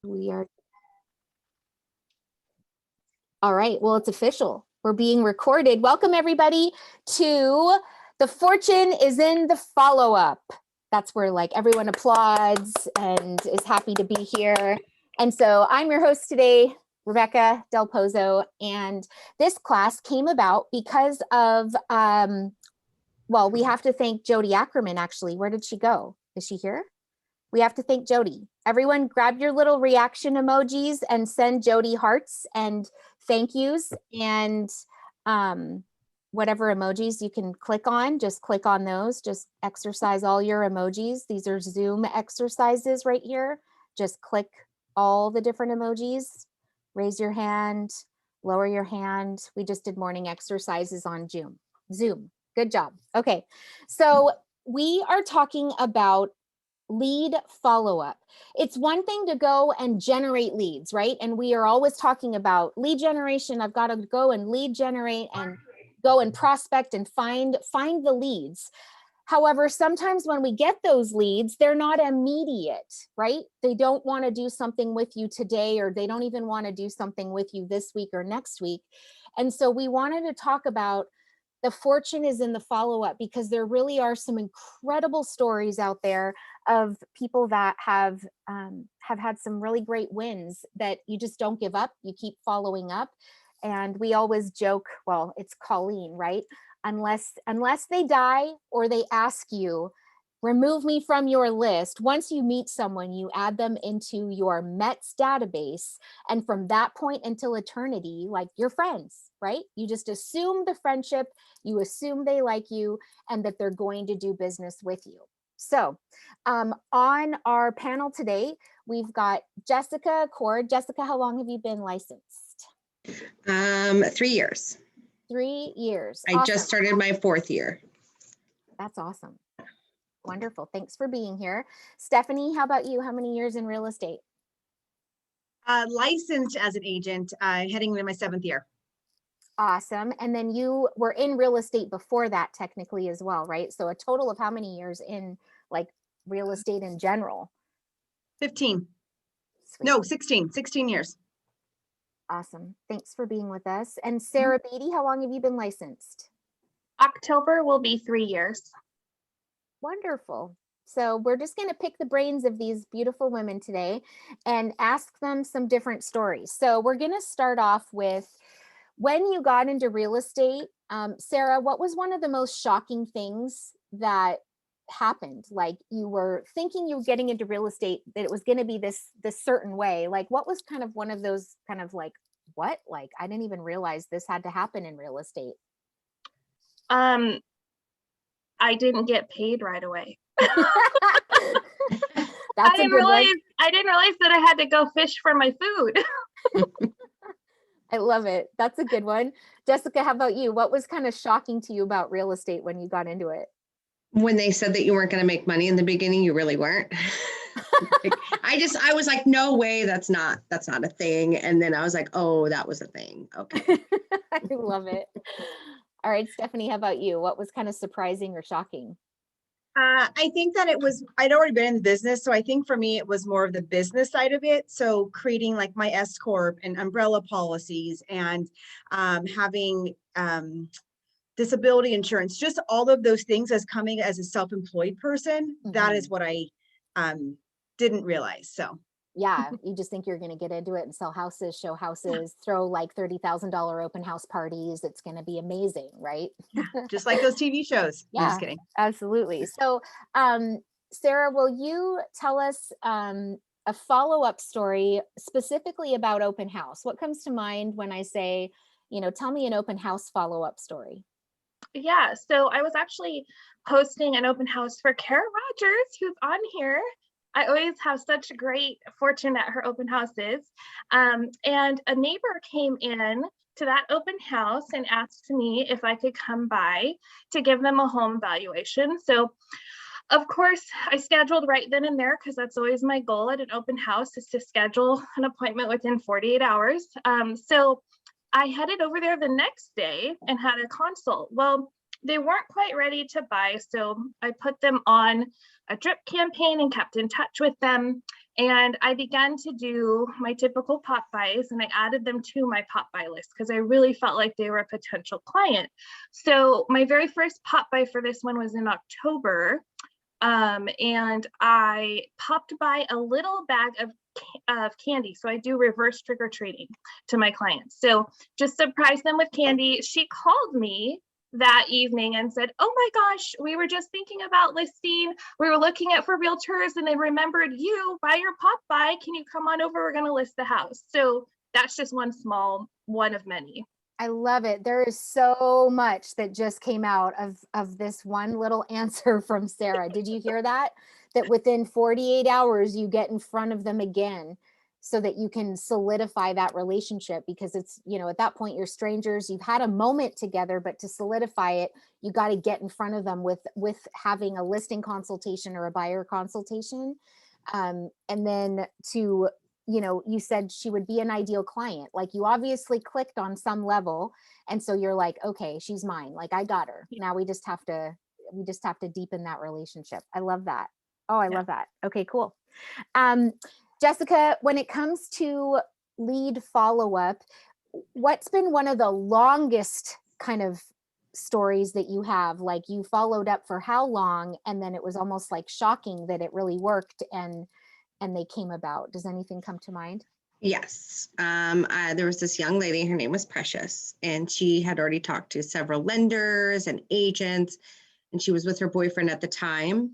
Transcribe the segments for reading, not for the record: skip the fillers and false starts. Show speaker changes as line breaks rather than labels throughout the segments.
We are. All right. Well, it's official. We're being recorded. Welcome, everybody, to The Fortune is in the Follow-Up. That's where like everyone applauds and is happy to be here. And so I'm your host today, Rebecca Del Pozo. And this class came about because of, well, we have to thank Jody Ackerman, actually. Where did she go? Is she here? We have to thank Jody. Everyone grab your little reaction emojis and send Jody hearts and thank yous and whatever emojis you can click on, just click on those. Just exercise all your emojis. These are Zoom exercises right here. Just click all the different emojis. Raise your hand, lower your hand. We just did morning exercises on Zoom. Good job. Okay, so we are talking about lead follow-up. It's one thing to go and generate leads, right? And we are always talking about lead generation. I've got to go and lead generate and go and prospect and find the leads. However, sometimes when we get those leads, they're not immediate, right? They don't want to do something with you today, or they don't even want to do something with you this week or next week. And so we wanted to talk about the fortune is in the follow-up, because there really are some incredible stories out there of people that have had some really great wins, that you just don't give up, you keep following up. And we always joke, well, it's Colleen, right? Unless they die or they ask you, remove me from your list. Once you meet someone, you add them into your METS database. And from that point until eternity, like, you're friends, right? You just assume the friendship, you assume they like you and that they're going to do business with you. So on our panel today, we've got Jessica Cord. Jessica, how long have you been licensed?
3 years.
3 years.
I just started my 4th year.
That's awesome. Wonderful. Thanks for being here. Stephanie, how about you? How many years in real estate?
Licensed as an agent, heading into my 7th year.
Awesome. And then you were in real estate before that, technically, as well, right? So a total of how many years in like real estate in general?
15.
Sweet.
No, 16 years.
Awesome. Thanks for being with us. And Sarah Beatty, how long have you been licensed?
October will be 3 years.
Wonderful. So we're just going to pick the brains of these beautiful women today and ask them some different stories. So we're going to start off with when you got into real estate. Sarah, what was one of the most shocking things that happened? Like, you were thinking you were getting into real estate, that it was going to be this certain way. Like, what was kind of one of those kind of like, what? Like, I didn't even realize this had to happen in real estate.
I didn't get paid right away.
That's
I didn't realize that I had to go fish for my food.
I love it. That's a good one. Jessica, how about you? What was kind of shocking to you about real estate when you got into it?
When they said that you weren't going to make money in the beginning, you really weren't. I was like, no way, that's not a thing. And then I was like, oh, that was a thing. Okay.
I love it. All right, Stephanie, how about you? What was kind of surprising or shocking?
I think that I'd already been in the business. So I think for me, it was more of the business side of it. So creating like my S Corp and umbrella policies and having disability insurance, just all of those things as coming as a self-employed person. Mm-hmm. That is what I didn't realize. So
yeah, you just think you're going to get into it and sell houses, show houses, throw like $30,000 open house parties. It's going to be amazing, right?
Yeah, just like those TV shows.
Yeah,
I'm just kidding.
Absolutely. So, Sarah, will you tell us a follow-up story specifically about open house? What comes to mind when I say, tell me an open house follow-up story?
Yeah, so I was actually hosting an open house for Kara Rogers, who's on here. I always have such great fortune at her open houses. And a neighbor came in to that open house and asked me if I could come by to give them a home evaluation. So of course, I scheduled right then and there, because that's always my goal at an open house, is to schedule an appointment within 48 hours. So I headed over there the next day and had a consult. Well, they weren't quite ready to buy. So I put them on a drip campaign and kept in touch with them. And I began to do my typical pop buys, and I added them to my pop buy list because I really felt like they were a potential client. So my very first pop buy for this one was in October. And I popped by a little bag of candy. So I do reverse trick or treating to my clients. So just surprise them with candy. She called me that evening and said, oh my gosh, we were just thinking about listing. We were looking at for realtors and then remembered you by your pop by. Can you come on over? We're going to list the house. So that's just one small one of many.
I love it. There is so much that just came out of this one little answer from Sarah. Did you hear that? That within 48 hours, you get in front of them again so that you can solidify that relationship, because it's, you know, at that point, you're strangers, you've had a moment together, but to solidify it, you got to get in front of them with having a listing consultation or a buyer consultation. And then to, you know, you said she would be an ideal client. Like, you obviously clicked on some level. And so you're like, okay, she's mine. Like, I got her. Now we just have to deepen that relationship. I love that. Oh, I love that. Okay, cool. Jessica, when it comes to lead follow-up, what's been one of the longest kind of stories that you have? Like, you followed up for how long? And then it was almost like shocking that it really worked and they came about. Does anything come to mind?
Yes. There was this young lady, her name was Precious, and she had already talked to several lenders and agents, and she was with her boyfriend at the time.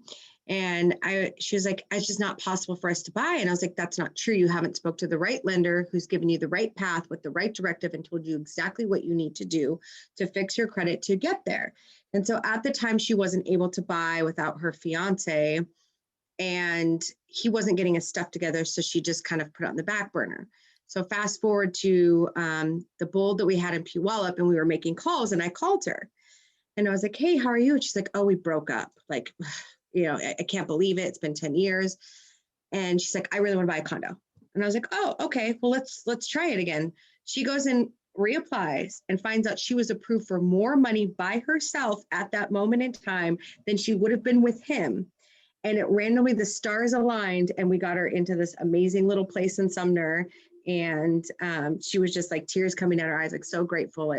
And she was like, it's just not possible for us to buy. And I was like, that's not true. You haven't spoke to the right lender who's given you the right path with the right directive and told you exactly what you need to do to fix your credit to get there. And so at the time, she wasn't able to buy without her fiance, and he wasn't getting his stuff together. So she just kind of put it on the back burner. So fast forward to the Bold that we had in Puyallup, and we were making calls, and I called her and I was like, hey, how are you? And she's like, oh, we broke up. Like, you know, I can't believe it. It's been 10 years. And she's like, I really want to buy a condo. And I was like, oh, okay, well, let's try it again. She goes and reapplies and finds out she was approved for more money by herself at that moment in time than she would have been with him. And it randomly, the stars aligned, and we got her into this amazing little place in Sumner. And she was just like tears coming down her eyes, like so grateful.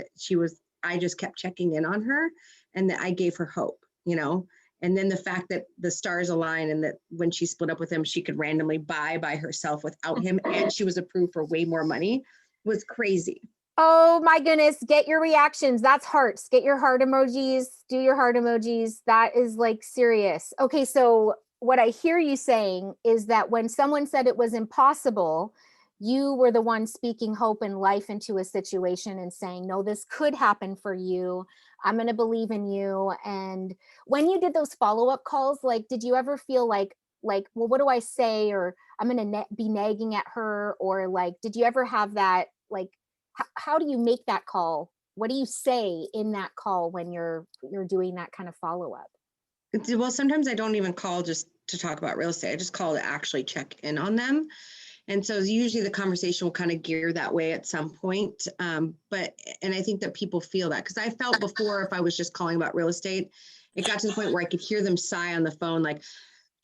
I just kept checking in on her, and that I gave her hope, you know. And then the fact that the stars align, and that when she split up with him, she could randomly buy by herself without him, and she was approved for way more money, was crazy.
Oh my goodness. Get your reactions. That's hearts. Get your heart emojis. Do your heart emojis. That is like serious. Okay. So what I hear you saying is that when someone said it was impossible, you were the one speaking hope and life into a situation and saying, no, this could happen for you. I'm going to believe in you. And when you did those follow-up calls, like, did you ever feel like, well, what do I say? Or I'm going to be nagging at her? Or like, did you ever have that, like, how do you make that call? What do you say in that call when you're doing that kind of follow-up?
Well, sometimes I don't even call just to talk about real estate. I just call to actually check in on them. And so usually the conversation will kind of gear that way at some point. And I think that people feel that, because I felt before, if I was just calling about real estate, it got to the point where I could hear them sigh on the phone, like,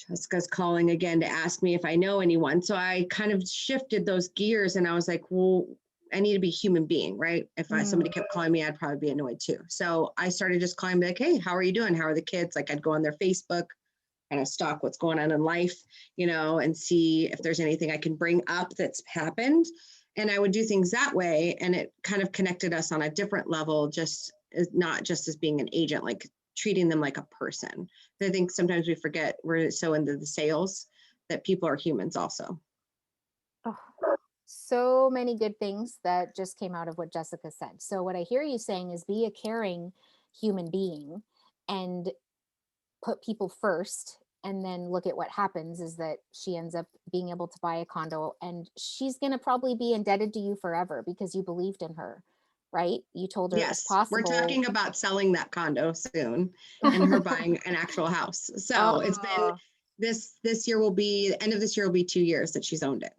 Jessica's calling again to ask me if I know anyone. So I kind of shifted those gears, and I was like, well, I need to be a human being, right? If somebody kept calling me, I'd probably be annoyed too. So I started just calling, like, hey, how are you doing? How are the kids? Like, I'd go on their Facebook, kind of stalk what's going on in life, you know, and see if there's anything I can bring up that's happened. And I would do things that way. And it kind of connected us on a different level, not just as being an agent, like treating them like a person. I think sometimes we forget we're so into the sales that people are humans also.
Oh, so many good things that just came out of what Jessica said. So what I hear you saying is be a caring human being and put people first, and then look at what happens is that she ends up being able to buy a condo, and she's going to probably be indebted to you forever because you believed in her, right? You told her it was possible.
We're talking about selling that condo soon and her buying an actual house. So It's been this year will be, the end of this year will be 2 years that she's owned it.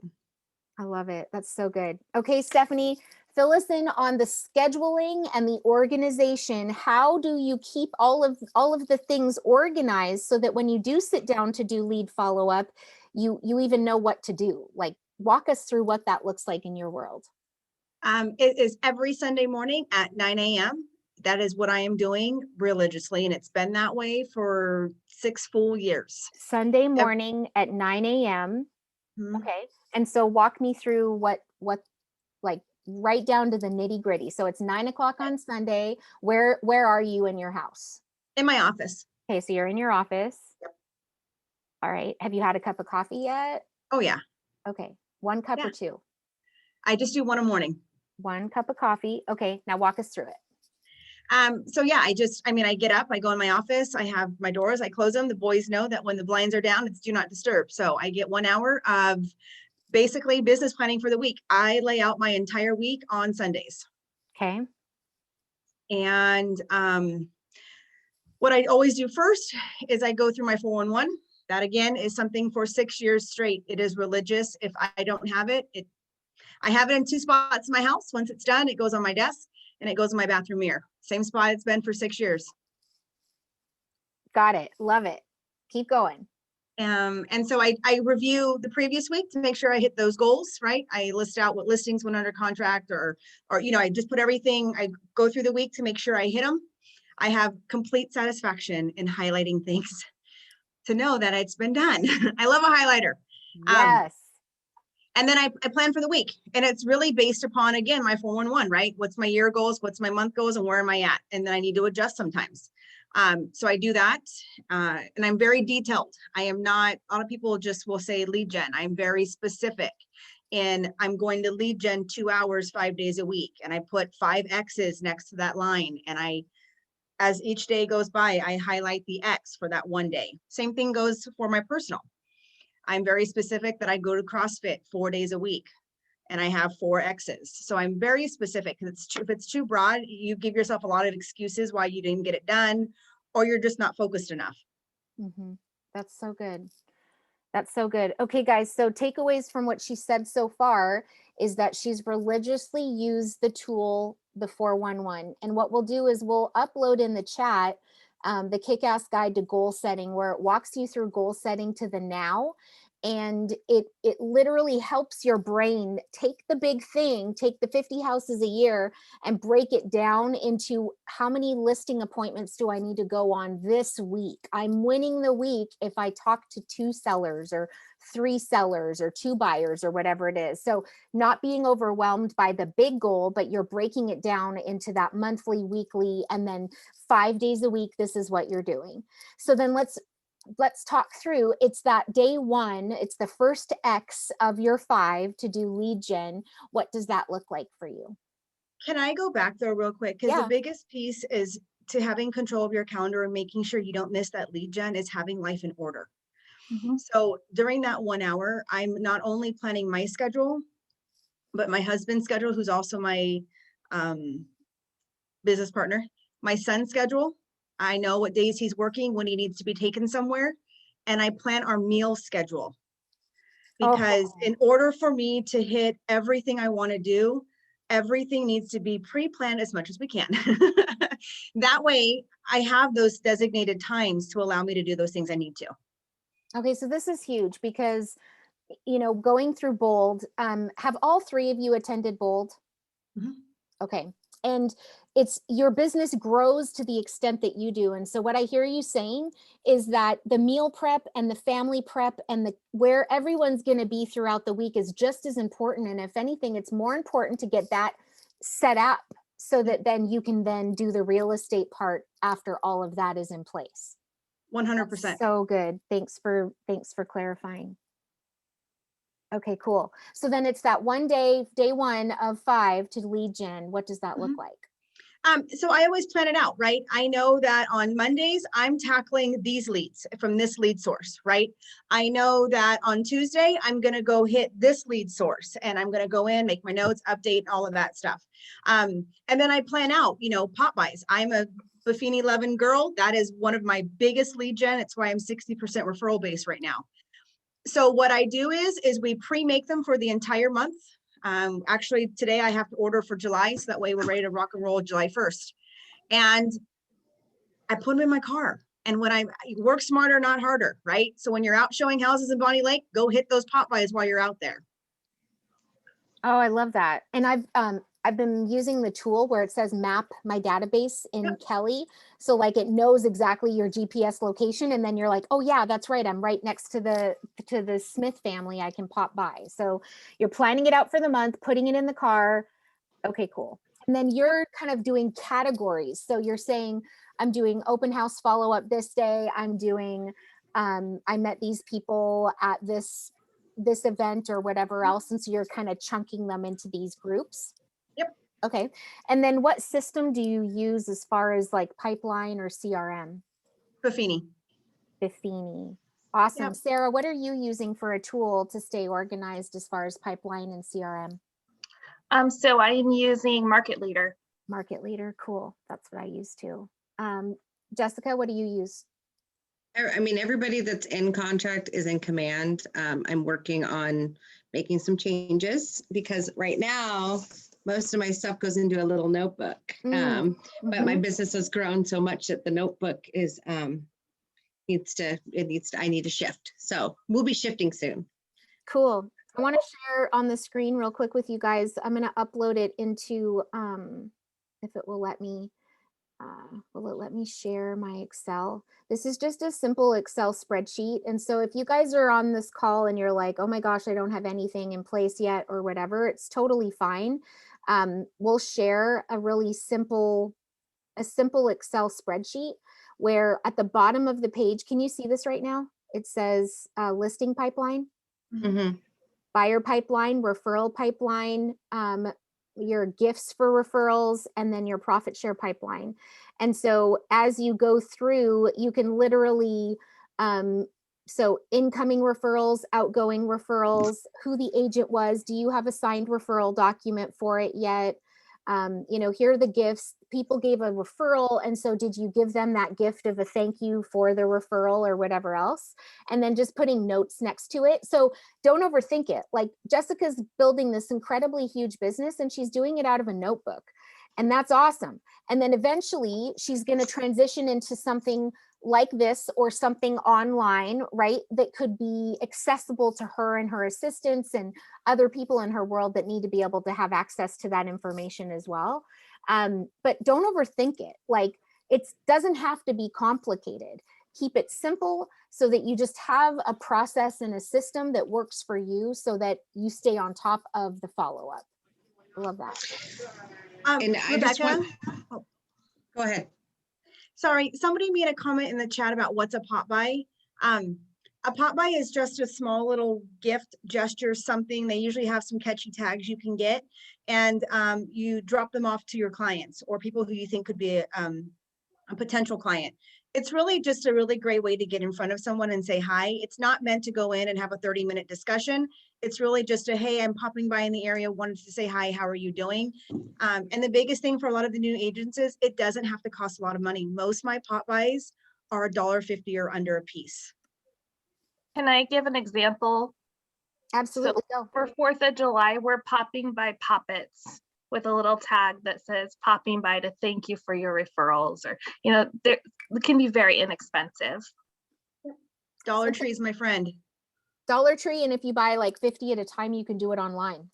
I love it. That's so good. Okay, Stephanie, fill us in on the scheduling and the organization. How do you keep all of the things organized so that when you do sit down to do lead follow-up, you even know what to do? Like, walk us through what that looks like in your world.
It is every Sunday morning at 9 a.m. That is what I am doing religiously, and it's been that way for 6 full years.
Sunday morning at 9 a.m.
Mhm.
Okay. And so walk me through what like right down to the nitty gritty. So it's 9 o'clock on Sunday. Where are you in your house?
In my office.
Okay. So you're in your office.
Yep.
All right. Have you had a cup of coffee yet?
Oh yeah,
Okay. 1 cup
Yeah.
or 2?
I just do one a morning.
1 cup of coffee. Okay. Now walk us through it.
So yeah, I get up, I go in my office, I have my doors, I close them. The boys know that when the blinds are down, it's do not disturb. So I get 1 hour of basically business planning for the week. I lay out my entire week on Sundays.
Okay.
And what I always do first is I go through my 411. That again is something for 6 years straight. It is religious. If I don't have it, I have it in 2 spots in my house. Once it's done, it goes on my desk and it goes in my bathroom mirror. Same spot it's been for 6 years.
Got it. Love it. Keep going.
And so I review the previous week to make sure I hit those goals, right? I list out what listings went under contract or, I just put everything, I go through the week to make sure I hit them. I have complete satisfaction in highlighting things to know that it's been done. I love a highlighter.
Yes.
And then I plan for the week, and it's really based upon, again, my 411, right? What's my year goals? What's my month goals? And where am I at? And then I need to adjust sometimes. So I do that. And I'm very detailed. I am not, a lot of people just will say lead gen. I'm very specific, and I'm going to lead gen 2 hours, 5 days a week. And I put 5 X's next to that line. And as each day goes by, I highlight the X for that one day. Same thing goes for my personal. I'm very specific that I go to CrossFit 4 days a week and I have 4 X's. So I'm very specific, because if it's too broad, you give yourself a lot of excuses why you didn't get it done, or you're just not focused enough.
Mm-hmm. That's so good. That's so good. Okay, guys. So takeaways from what she said so far is that she's religiously used the tool, the 411. And what we'll do is we'll upload in the chat the Kick-Ass Guide to Goal Setting, where it walks you through goal setting to the now. And it literally helps your brain take the big thing, take the 50 houses a year, and break it down into how many listing appointments do I need to go on this week? I'm winning the week if I talk to 2 sellers or 3 sellers or 2 buyers or whatever it is. So not being overwhelmed by the big goal, but you're breaking it down into that monthly, weekly, and then 5 days a week, this is what you're doing. So then let's talk through, it's that day 1, it's the first X of your 5 to do lead gen. What does that look like for you?
Can I go back though real quick? Because
Yeah.
the biggest piece is to having control of your calendar and making sure you don't miss that lead gen is having life in order.
Mm-hmm.
So during that 1 hour, I'm not only planning my schedule, but my husband's schedule, who's also my business partner, my son's schedule. I know what days he's working, when he needs to be taken somewhere, and I plan our meal schedule. Because in order for me to hit everything I want to do, everything needs to be pre-planned as much as we can. That way I have those designated times to allow me to do those things I need to.
Okay, so this is huge because, going through Bold, have all 3 of you attended Bold?
Mm-hmm.
Okay. And it's your business grows to the extent that you do. And so what I hear you saying is that the meal prep and the family prep and where everyone's going to be throughout the week is just as important. And if anything, it's more important to get that set up so that then you can then do the real estate part after all of that is in place.
100%.
That's so good. Thanks for clarifying. Okay, cool. So then it's that day 1 of 5 to lead gen. What does that look like?
So I always plan it out, right? I know that on Mondays, I'm tackling these leads from this lead source, right? I know that on Tuesday, I'm going to go hit this lead source and I'm going to go in, make my notes, update, all of that stuff. And then I plan out, pop buys. I'm a Buffini Levin girl. That is one of my biggest lead gen. It's why I'm 60% referral base right now. So what I do is we pre-make them for the entire month. Actually, today I have to order for July, so that way we're ready to rock and roll July 1st. And I put them in my car. And when I work smarter, not harder, right? So when you're out showing houses in Bonnie Lake, go hit those pop-bys while you're out there.
Oh, I love that. And I've been using the tool where it says map my database in
Yep.
Kelly. So like it knows exactly your GPS location. And then you're like, oh yeah, that's right. I'm right next to the Smith family. I can pop by. So you're planning it out for the month, putting it in the car. Okay, cool. And then you're kind of doing categories. So you're saying, I'm doing open house follow-up this day. I'm doing, I met these people at this event or whatever else. And so you're kind of chunking them into these groups.
Yep.
Okay. And then what system do you use as far as like pipeline or CRM?
Buffini.
Buffini. Awesome.
Yep.
Sarah, what are you using for a tool to stay organized as far as pipeline and CRM?
So I am using Market Leader.
Market Leader. Cool. That's what I use too. Jessica, what do you use?
I mean, everybody that's in contract is in command. I'm working on making some changes because right now, most of my stuff goes into a little notebook. But my business has grown so much that the notebook is, I need to shift. So we'll be shifting soon.
Cool. I want to share on the screen real quick with you guys. I'm going to upload it into, if it will let me share my Excel? This is just a simple Excel spreadsheet. And so if you guys are on this call and you're like, oh my gosh, I don't have anything in place yet or whatever, it's totally fine. We'll share a really simple Excel spreadsheet where at the bottom of the page, can you see this right now? It says listing pipeline, buyer pipeline, referral pipeline, your gifts for referrals, and then your profit share pipeline. And so as you go through, you can literally, so incoming referrals, outgoing referrals, who the agent was, do you have a signed referral document for it yet? Here are the gifts. People gave a referral. And so did you give them that gift of a thank you for the referral or whatever else? And then just putting notes next to it. So don't overthink it. Like Jessica's building this incredibly huge business and she's doing it out of a notebook. And that's awesome. And then eventually she's going to transition into something like this or something online, right? That could be accessible to her and her assistants and other people in her world that need to be able to have access to that information as well. But don't overthink it. Like it doesn't have to be complicated. Keep it simple so that you just have a process and a system that works for you so that you stay on top of the follow-up. I love that.
And I just
Rebecca?
want, go ahead.
Sorry, somebody made a comment in the chat about what's a pop-by. A pop-by is just a small little gift, gesture, something. They usually have some catchy tags you can get, and you drop them off to your clients or people who you think could be a potential client. It's really just a really great way to get in front of someone and say hi. It's not meant to go in and have a 30-minute discussion. It's really just a, hey, I'm popping by in the area, wanted to say hi, how are you doing? And the biggest thing for a lot of the new agents is it doesn't have to cost a lot of money. Most of my pop-bys are $1.50 or under a piece.
Can I give an example?
Absolutely.
So for 4th of July, we're popping by Poppets with a little tag that says popping by to thank you for your referrals, or, it can be very inexpensive.
Dollar Tree is my friend.
Dollar Tree, and if you buy like 50 at a time, you can do it online.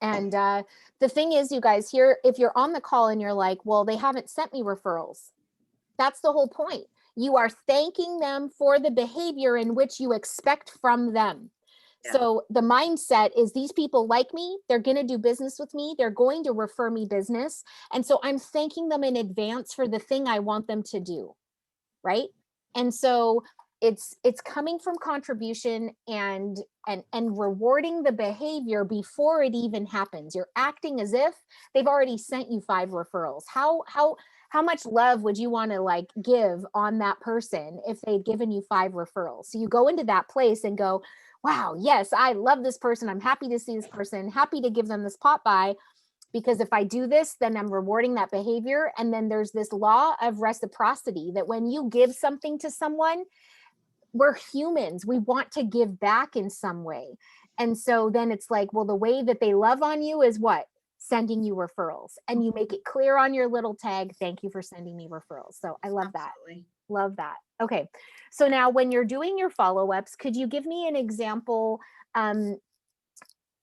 And the thing is, you guys, here, if you're on the call and you're like, well, they haven't sent me referrals, that's the whole point. You are thanking them for the behavior in which you expect from them. Yeah. So the mindset is these people like me, they're going to do business with me, they're going to refer me business. And so I'm thanking them in advance for the thing I want them to do, right? And so it's coming from contribution and rewarding the behavior before it even happens. You're acting as if they've already sent you 5 referrals. How much love would you want to like give on that person if they'd given you 5 referrals? So you go into that place and go, wow, yes, I love this person. I'm happy to see this person, happy to give them this pop by, because if I do this, then I'm rewarding that behavior. And then there's this law of reciprocity that when you give something to someone, we're humans, we want to give back in some way. And so then it's like, well, the way that they love on you is what? Sending you referrals. And you make it clear on your little tag, thank you for sending me referrals. So I love that.
Absolutely.
Love that. Okay. So now when you're doing your follow-ups, could you give me an example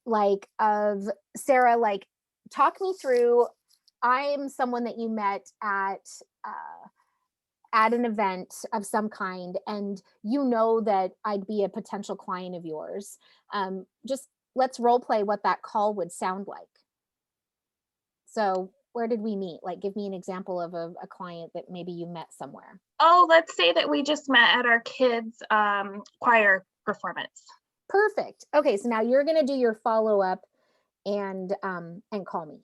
like of Sarah, like talk me through, I'm someone that you met at an event of some kind, and you know that I'd be a potential client of yours. Just let's role play what that call would sound like. So where did we meet? Like, give me an example of a client that maybe you met somewhere.
Oh, let's say that we just met at our kids' choir performance.
Perfect. Okay, so now you're going to do your follow-up and call me.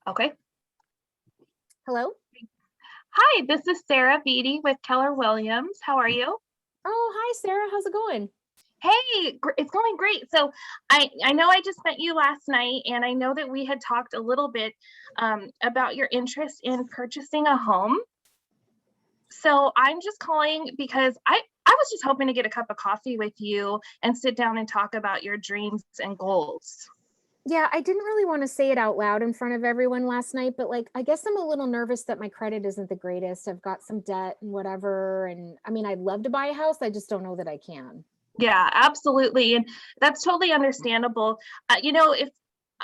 Okay.
Hello?
Hi, this is Sarah Beatty with Keller Williams. How are you?
Oh, hi, Sarah. How's it going?
Hey, it's going great. So I know I just met you last night, and I know that we had talked a little bit about your interest in purchasing a home. So I'm just calling because I was just hoping to get a cup of coffee with you and sit down and talk about your dreams and goals.
Yeah, I didn't really want to say it out loud in front of everyone last night, but like, I guess I'm a little nervous that my credit isn't the greatest. I've got some debt and whatever. And I mean, I'd love to buy a house. I just don't know that I can.
Yeah, absolutely. And that's totally understandable. If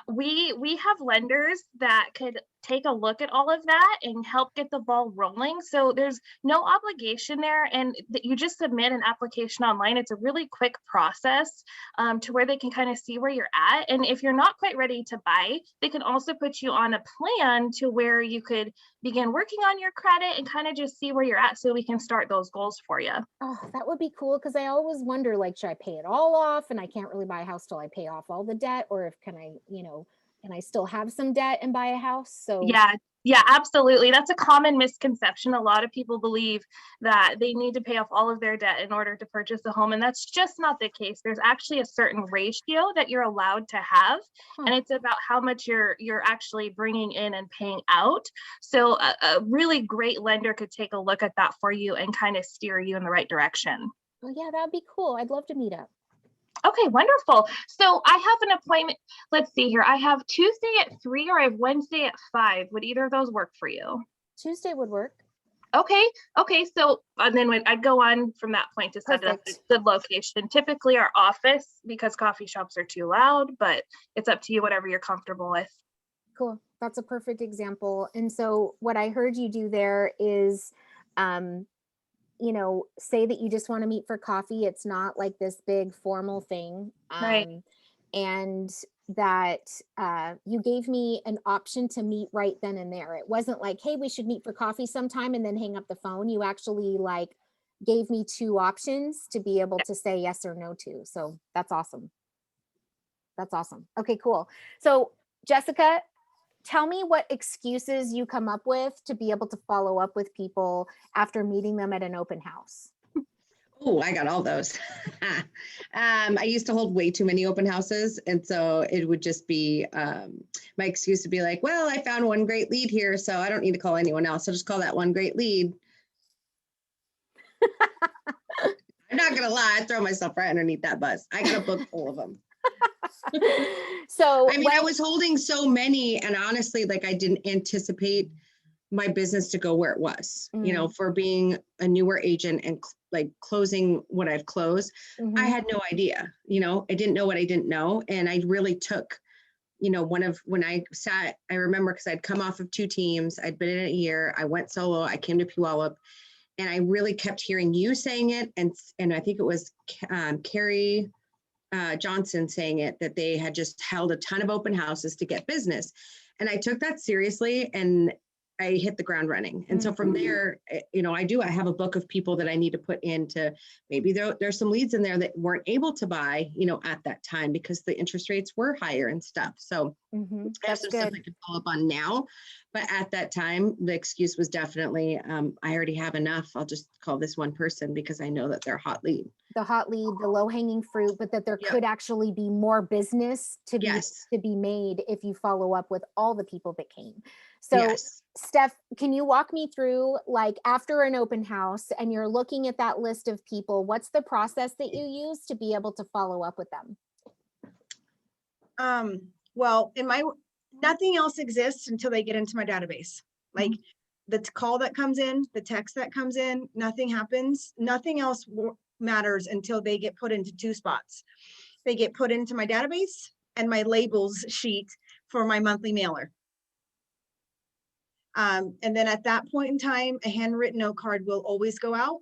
we have lenders that could take a look at all of that and help get the ball rolling. So there's no obligation there, and you just submit an application online. It's a really quick process to where they can kind of see where you're at. And if you're not quite ready to buy, they can also put you on a plan to where you could begin working on your credit and kind of just see where you're at so we can start those goals for you.
Oh, that would be cool. Cause I always wonder, like, should I pay it all off? And I can't really buy a house till I pay off all the debt, or if can I still have some debt and buy a house? So
Yeah, absolutely. That's a common misconception. A lot of people believe that they need to pay off all of their debt in order to purchase a home, and that's just not the case. There's actually a certain ratio that you're allowed to have, and it's about how much you're actually bringing in and paying out. So a really great lender could take a look at that for you and kind of steer you in the right direction.
well, yeah, that'd be cool. I'd love to meet up.
Okay, wonderful. So I have an appointment. Let's see here. I have Tuesday at 3 or I have Wednesday at 5. Would either of those work for you?
Tuesday would work.
Okay. So and then I'd go on from that point to set it up at a good location. Typically our office, because coffee shops are too loud, but it's up to you, whatever you're comfortable with.
Cool. That's a perfect example. And so what I heard you do there is, say that you just want to meet for coffee. It's not like this big formal thing.
Right.
And that you gave me an option to meet right then and there. It wasn't like, hey, we should meet for coffee sometime and then hang up the phone. You actually like gave me 2 options to be able to say yes or no to. So that's awesome. That's awesome. Okay, cool. So Jessica, tell me what excuses you come up with to be able to follow up with people after meeting them at an open house.
Oh, I got all those. I used to hold way too many open houses. And so it would just be my excuse to be like, well, I found one great lead here, so I don't need to call anyone else. I'll just call that one great lead. I'm not going to lie. I throw myself right underneath that bus. I got a book full of them.
So
I mean, I was holding so many, and honestly, like I didn't anticipate my business to go where it was, for being a newer agent and like closing what I've closed. I had no idea, I didn't know what I didn't know. And I really took, when I remember, because I'd come off of 2 teams, I'd been in a year, I went solo, I came to Puyallup, and I really kept hearing you saying it. And I think it was Carrie Johnson saying it, that they had just held a ton of open houses to get business. And I took that seriously and I hit the ground running. And so from there, I have a book of people that I need to put into, maybe there's some leads in there that weren't able to buy, at that time because the interest rates were higher and stuff. So I have some stuff I can follow up on now, but at that time, the excuse was definitely, I already have enough. I'll just call this one person because I know that they're a hot lead.
the hot lead, the low hanging fruit, but that there
Yep.
could actually be more business to
Yes.
be made if you follow up with all the people that came. So
Yes.
Steph, can you walk me through, like, after an open house and you're looking at that list of people, what's the process that you use to be able to follow up with them?
Well, nothing else exists until they get into my database. Like the call that comes in, the text that comes in, nothing happens. Nothing else matters until they get put into two spots. They get put into my database and my labels sheet for my monthly mailer. And then at that point in time, a handwritten note card will always go out.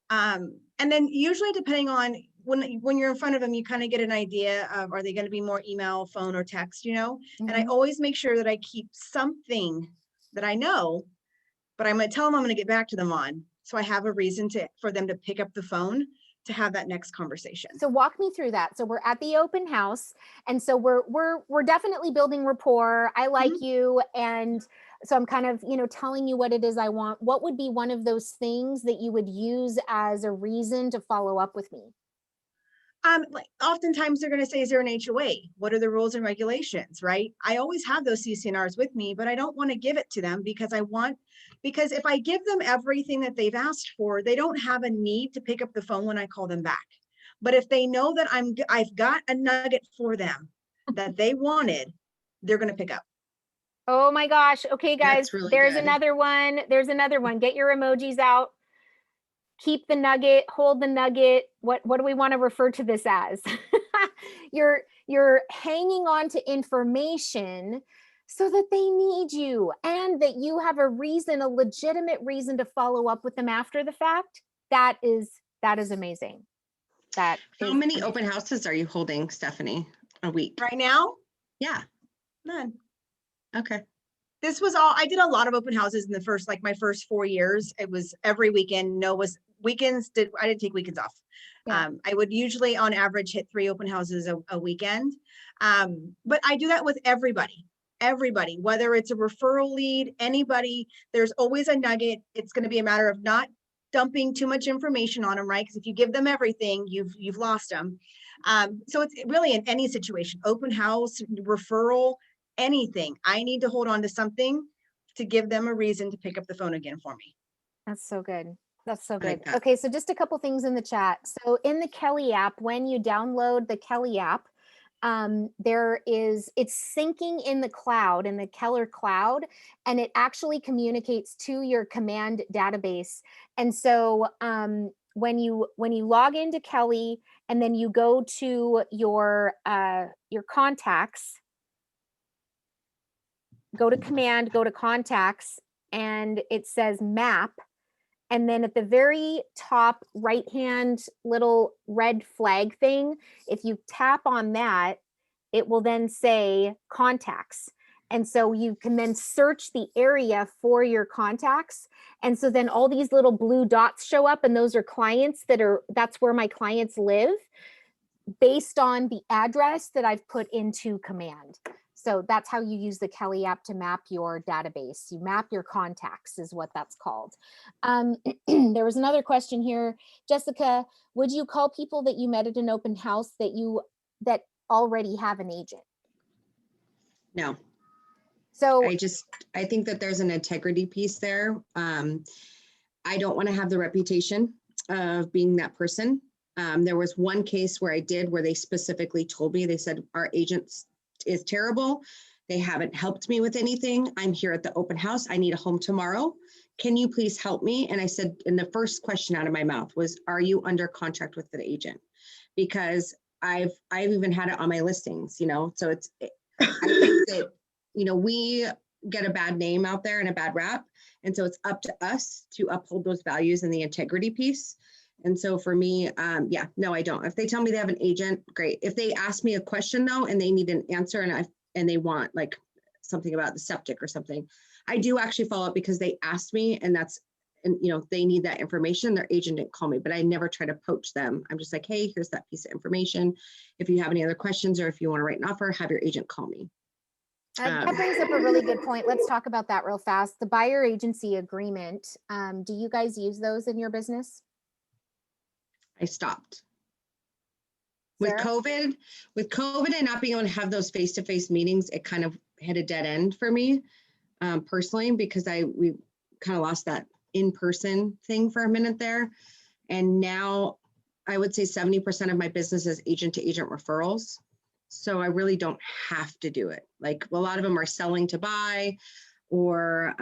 And then usually depending on when you're in front of them, you kind of get an idea of, are they going to be more email, phone, or text, you know? And I always make sure that I keep something that I know, but I'm going to tell them I'm going to get back to them on. So I have a reason for them to pick up the phone to have that next conversation.
So walk me through that. So we're at the open house, and so we're definitely building rapport. I like you, and so I'm kind of, you know, telling you what it is I want. What would be one of those things that you would use as a reason to follow up with me?
Like oftentimes they're going to say, is there an HOA? What are the rules and regulations, right? I always have those CC&Rs with me, but I don't want to give it to them because because if I give them everything that they've asked for, they don't have a need to pick up the phone when I call them back. But if they know that I've got a nugget for them that they wanted, they're going to pick up.
Oh my gosh. Okay, guys,
That's really
there's
good.
another one. There's another one. Get your emojis out. Keep the nugget, hold the nugget. What do we want to refer to this as? You're hanging on to information so that they need you and that you have a reason, a legitimate reason to follow up with them after the fact. That is amazing.
How many open houses are you holding, Stephanie, a week?
Right now?
Yeah.
None.
Okay.
This was all, I did a lot of open houses in my first 4 years. It was every weekend. I didn't take weekends off.
Yeah.
I would usually on average hit 3 open houses a weekend. But I do that with everybody, whether it's a referral lead, anybody, there's always a nugget. It's going to be a matter of not dumping too much information on them, right? Because if you give them everything, you've lost them. So it's really in any situation, open house, referral, anything. I need to hold on to something to give them a reason to pick up the phone again for me.
That's so good. That's so
I
good.
like that.
Okay, so just a couple things in the chat. So in the Kelly app, when you download the Kelly app, it's syncing in the cloud, in the Keller cloud, and it actually communicates to your command database. And so when you log into Kelly and then you go to your contacts, go to command, go to contacts, and it says map. And then at the very top right-hand little red flag thing, if you tap on that, it will then say contacts. And so you can then search the area for your contacts. And so then all these little blue dots show up, and those are clients that's where my clients live based on the address that I've put into command. So that's how you use the Kelly app to map your database. You map your contacts is what that's called. There was another question here. Jessica, would you call people that you met at an open house that already have an agent?
No.
So
I think that there's an integrity piece there. I don't want to have the reputation of being that person. There was one case where they specifically told me, they said, our agent is terrible. They haven't helped me with anything. I'm here at the open house. I need a home tomorrow. Can you please help me? And I said, and the first question out of my mouth was, are you under contract with an agent? Because I've even had it on my listings, you know, so I think that, you know, we get a bad name out there and a bad rap. And so it's up to us to uphold those values and the integrity piece. And so for me, no, I don't. If they tell me they have an agent, great. If they ask me a question though, and they need an answer and they want like something about the septic or something, I do actually follow up because they asked me, and you know, they need that information. Their agent didn't call me, but I never try to poach them. I'm just like, hey, here's that piece of information. If you have any other questions or if you want to write an offer, have your agent call me.
that brings up a really good point. Let's talk about that real fast. The buyer agency agreement. Do you guys use those in your business?
I stopped. With
Sarah?
COVID and not being able to have those face-to-face meetings, it kind of hit a dead end for me personally, because we kind of lost that in-person thing for a minute there. And now I would say 70% of my business is agent to agent referrals. So I really don't have to do it. Like a lot of them are selling to buy, or,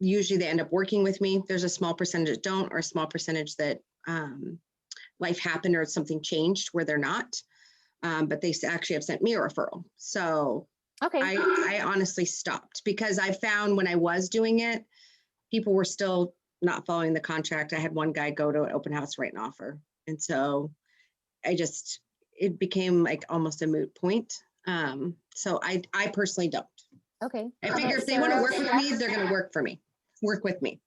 usually they end up working with me. There's a small percentage that don't, or a small percentage that life happened or something changed where they're not. But they actually have sent me a referral. So
Okay.
I honestly stopped, because I found when I was doing it, people were still not following the contract. I had one guy go to an open house, write an offer. And so it became like almost a moot point. So I personally don't.
Okay.
I figure if they want to work with me, they're going to work with me.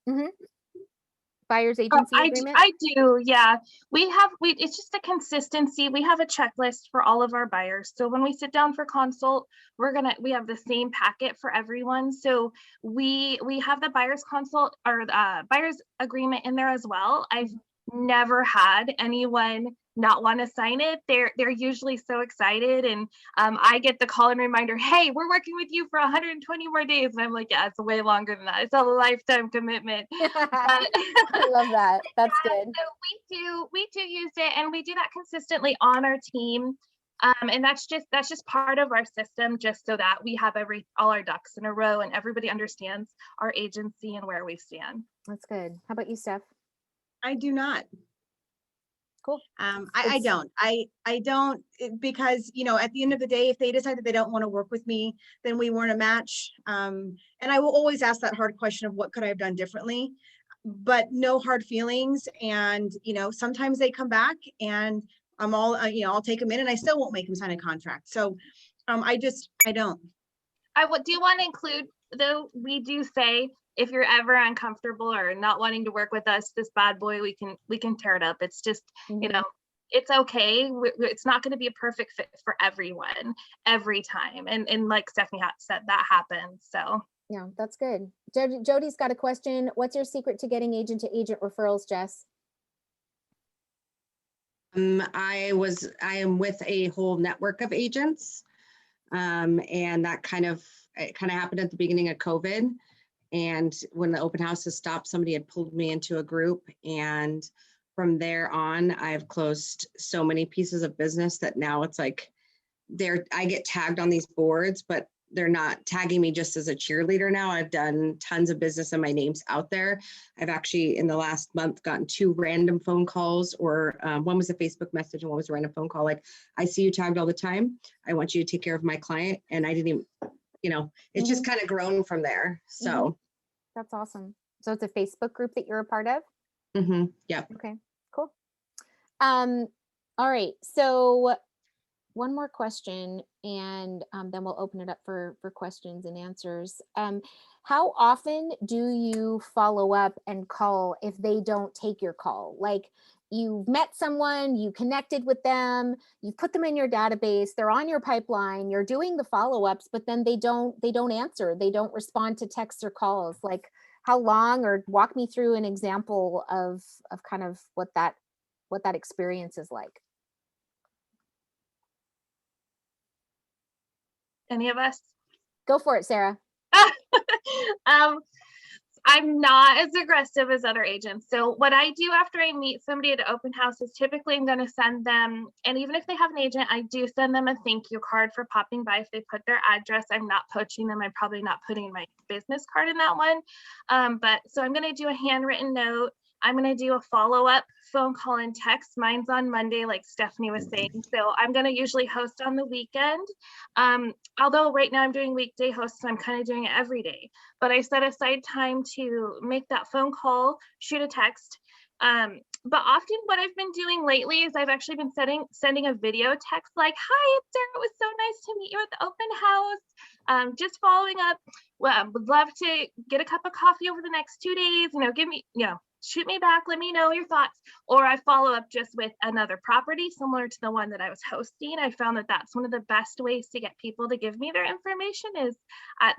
Buyer's
Oh,
agency agreement?
I do, yeah. It's just a consistency. We have a checklist for all of our buyers. So when we sit down for consult, we have the same packet for everyone. So we have the buyer's consult or buyer's agreement in there as well. I've never had anyone not want to sign it. They're usually so excited, and I get the call and reminder, hey, we're working with you for 120 more days, and I'm like, yeah, it's way longer than that. It's a lifetime commitment.
I love that. That's good.
So we do use it, and we do that consistently on our team. And that's just part of our system, just so that we have all our ducks in a row and everybody understands our agency and where we stand.
That's good. How about you, Steph?
I do not.
Cool.
I don't. I don't, because, at the end of the day, if they decide that they don't want to work with me, then we weren't a match. And I will always ask that hard question of what could I have done differently, but no hard feelings. And, sometimes they come back and I'm all, I'll take them in and I still won't make them sign a contract. So I don't.
Do want to include, though, we do say, if you're ever uncomfortable or not wanting to work with us, this bad boy, we can tear it up. It's just, it's okay. It's not going to be a perfect fit for everyone every time. And like Stephanie said, that happens. So
yeah, that's good. Jody's got a question. What's your secret to getting agent to agent referrals, Jess?
I am with a whole network of agents. And that kind of happened at the beginning of COVID. And when the open houses stopped, somebody had pulled me into a group. And from there on, I've closed so many pieces of business that now it's like I get tagged on these boards, but they're not tagging me just as a cheerleader now. I've done tons of business and my name's out there. I've actually, in the last month, gotten 2 random phone calls, or one was a Facebook message and one was a random phone call. Like, I see you tagged all the time. I want you to take care of my client. And I didn't even, it's just kind of grown from there. So.
That's awesome. So it's a Facebook group that you're a part of?
Yeah.
Okay, cool. All right. So one more question, and then we'll open it up for questions and answers. How often do you follow up and call if they don't take your call? Like, you've met someone, you connected with them, you put them in your database, they're on your pipeline, you're doing the follow-ups, but then they don't answer, they don't respond to texts or calls. Like, how long, or walk me through an example of kind of what that experience is like.
Any of us?
Go for it, Sarah.
I'm not as aggressive as other agents. So what I do after I meet somebody at an open house is typically I'm going to send them, and even if they have an agent, I do send them a thank you card for popping by. If they put their address, I'm not poaching them. I'm probably not putting my business card in that one. But so I'm going to do a handwritten note. I'm going to do a follow-up phone call and text. Mine's on Monday, like Stephanie was saying. So I'm going to usually host on the weekend. Although right now I'm doing weekday hosts, so I'm kind of doing it every day. But I set aside time to make that phone call, shoot a text. But often what I've been doing lately is I've actually been sending a video text like, hi, it's Sarah. It was so nice to meet you at the open house. Just following up. Well, would love to get a cup of coffee over the next 2 days. Give me, shoot me back, let me know your thoughts. Or I follow up just with another property similar to the one that I was hosting. I found that that's one of the best ways to get people to give me their information is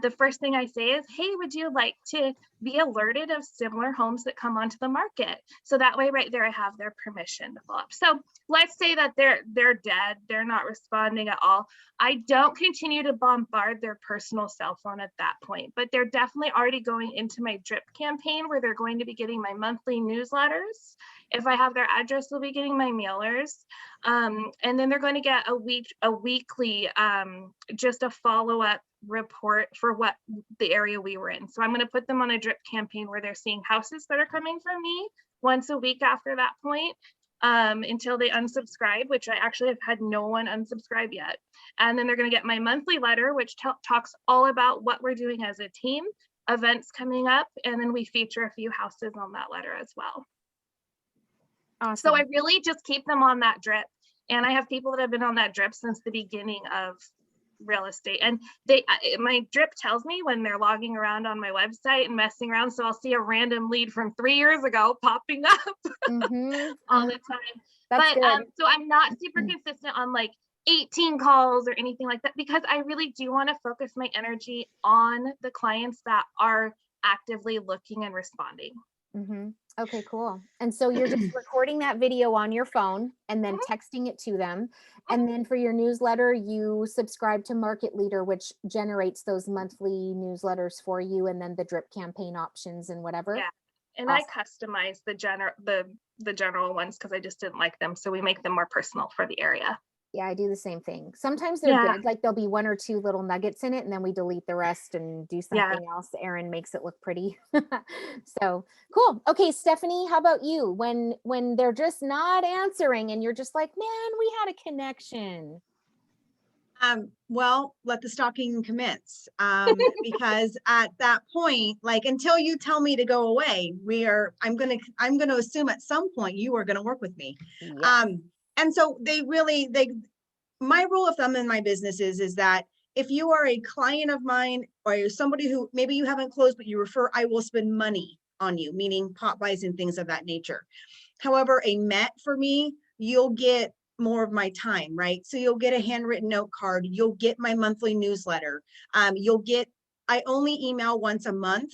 the first thing I say is, hey, would you like to be alerted of similar homes that come onto the market. So that way right there, I have their permission to follow up. So let's say that they're dead, they're not responding at all. I don't continue to bombard their personal cell phone at that point, but they're definitely already going into my drip campaign where they're going to be getting my monthly newsletters. If I have their address, they'll be getting my mailers. And then they're going to get a weekly, just a follow-up report for what the area we were in. So I'm going to put them on a drip campaign where they're seeing houses that are coming from me once a week after that point, until they unsubscribe, which I actually have had no one unsubscribe yet. And then they're going to get my monthly letter, which talks all about what we're doing as a team, events coming up, and then we feature a few houses on that letter as well.
Awesome.
So I really just keep them on that drip. And I have people that have been on that drip since the beginning of real estate. And my drip tells me when they're logging around on my website and messing around. So I'll see a random lead from 3 years ago popping up all the time.
That's
But
good.
so I'm not super consistent on like 18 calls or anything like that, because I really do want to focus my energy on the clients that are actively looking and responding.
Okay, cool. And so you're just recording that video on your phone and then texting it to them. And then for your newsletter, you subscribe to Market Leader, which generates those monthly newsletters for you, and then the drip campaign options and whatever.
Yeah. And
Awesome.
I customize the general ones because I just didn't like them. So we make them more personal for the area.
Yeah, I do the same thing. Sometimes they're
Yeah.
good. Like there'll be 1 or 2 little nuggets in it, and then we delete the rest and do
Yeah.
something else. Erin makes it look pretty. So cool. Okay, Stephanie, how about you? When they're just not answering and you're just like, man, we had a connection.
Well, let the stalking commence. Because at that point, like until you tell me to go away, I'm gonna assume at some point you are gonna work with me.
Yeah.
And so my rule of thumb in my business is that if you are a client of mine or you're somebody who maybe you haven't closed, but you refer, I will spend money on you, meaning pop buys and things of that nature. However, a Met for me, you'll get more of my time, right? So you'll get a handwritten note card. You'll get my monthly newsletter. I only email once a month.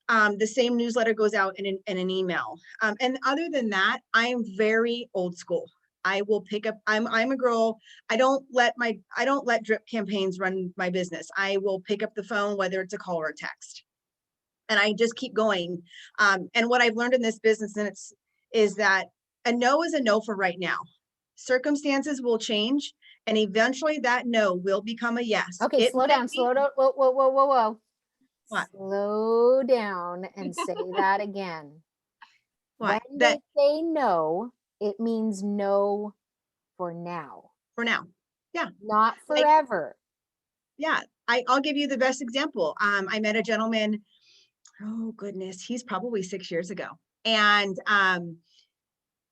The same newsletter goes out in an email. And other than that, I'm very old school. I will pick up, I'm a girl. I don't let drip campaigns run my business. I will pick up the phone, whether it's a call or a text. And I just keep going. And what I've learned in this business is that a no is a no for right now. Circumstances will change, and eventually that no will become a yes.
Okay, slow down. Whoa.
What?
Slow down and say that again.
What?
When they say no, it means no for now.
For now. Yeah.
Not forever.
Yeah. I'll give you the best example. I met a gentleman, oh goodness, he's probably 6 years ago. And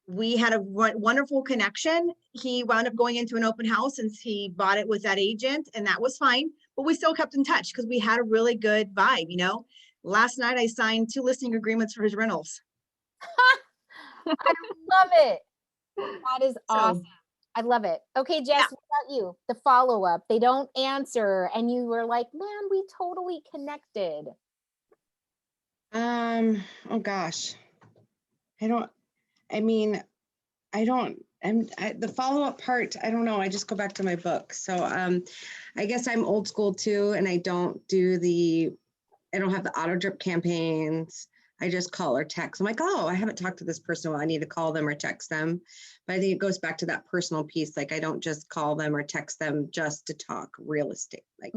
we had a wonderful connection. He wound up going into an open house since he bought it with that agent, and that was fine. But we still kept in touch because we had a really good vibe, you know. Last night I signed 2 listing agreements for his rentals.
I love it. That is awesome. I love it. Okay, Jess, what about you? The follow-up. They don't answer and you were like, man, we totally connected.
Oh gosh. The follow-up part, I don't know. I just go back to my book. So I guess I'm old school too. And I don't have the auto drip campaigns. I just call or text. I'm like, oh, I haven't talked to this person. Well, I need to call them or text them. But I think it goes back to that personal piece. Like I don't just call them or text them just to talk real estate. Like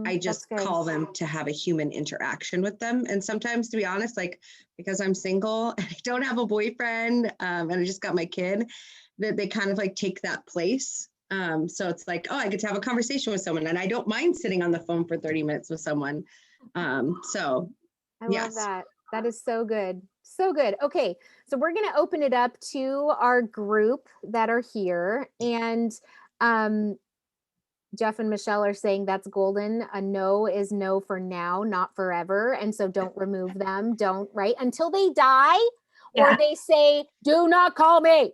I just call them to have a human interaction with them. And sometimes, to be honest, like because I'm single and I don't have a boyfriend and I just got my kid, that they kind of like take that place. So it's like, oh, I get to have a conversation with someone, and I don't mind sitting on the phone for 30 minutes with someone. So
I love that. That is so good. So good. Okay. So we're going to open it up to our group that are here. And Jeff and Michelle are saying that's golden. A no is no for now, not forever. And so don't remove them. Don't, right? Until they die or they say, do not call me.